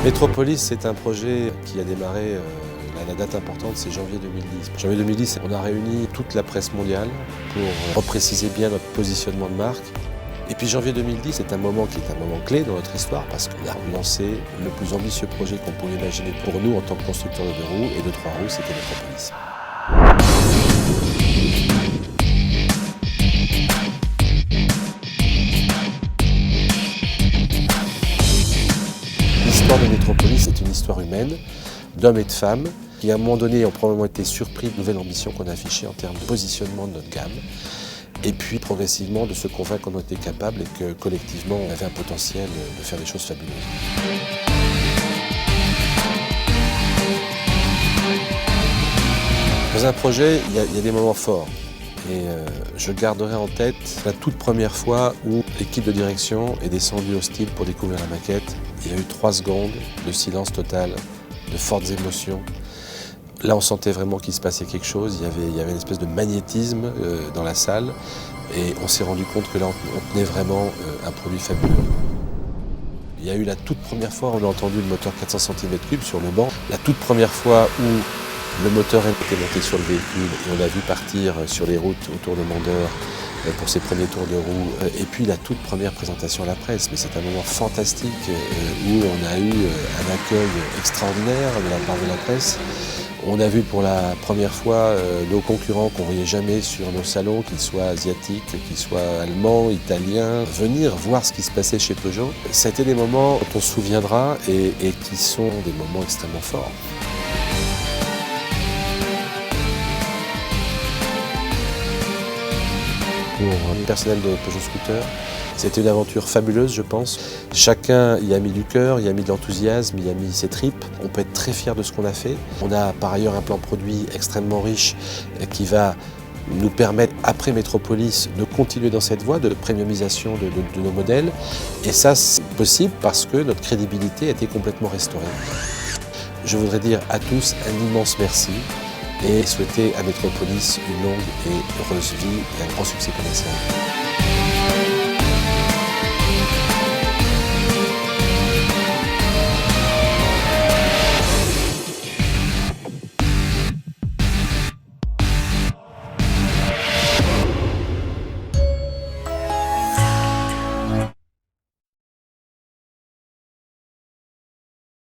Métropolis, c'est un projet qui a démarré, la date importante, c'est janvier 2010. Janvier 2010, on a réuni toute la presse mondiale pour repréciser bien notre positionnement de marque. Et puis janvier 2010, c'est un moment qui est un moment clé dans notre histoire parce qu'on a lancé le plus ambitieux projet qu'on pouvait imaginer pour nous en tant que constructeur de 2 roues et de 3 roues, c'était Métropolis. L'histoire de Métropolis est une histoire humaine, d'hommes et de femmes, qui à un moment donné ont probablement été surpris de nouvelles ambitions qu'on a affichées en termes de positionnement de notre gamme, et puis progressivement de se convaincre qu'on était capable et que collectivement on avait un potentiel de faire des choses fabuleuses. Dans un projet, il y a des moments forts. Et je garderai en tête la toute première fois où l'équipe de direction est descendue au style pour découvrir la maquette. Il y a eu 3 secondes de silence total, de fortes émotions. Là, on sentait vraiment qu'il se passait quelque chose. Il y avait une espèce de magnétisme dans la salle. Et on s'est rendu compte que là, on tenait vraiment un produit fabuleux. Il y a eu la toute première fois où on a entendu le moteur 400 cm3 sur le banc. La toute première fois où le moteur était monté sur le véhicule et on l'a vu partir sur les routes autour de Mandeur pour ses premiers tours de roue. Et puis la toute première présentation à la presse. Mais c'est un moment fantastique où on a eu un accueil extraordinaire de la part de la presse. On a vu pour la première fois nos concurrents qu'on ne voyait jamais sur nos salons, qu'ils soient asiatiques, qu'ils soient allemands, italiens, venir voir ce qui se passait chez Peugeot. Ça a été des moments dont on se souviendra et qui sont des moments extrêmement forts. Pour le personnel de Peugeot Scooter, c'était une aventure fabuleuse, je pense. Chacun y a mis du cœur, y a mis de l'enthousiasme, y a mis ses tripes. On peut être très fier de ce qu'on a fait. On a par ailleurs un plan produit extrêmement riche qui va nous permettre, après Métropolis, de continuer dans cette voie de premiumisation de nos modèles. Et ça, c'est possible parce que notre crédibilité a été complètement restaurée. Je voudrais dire à tous un immense merci et souhaiter à Métropolis une longue et heureuse vie et un grand succès commercial.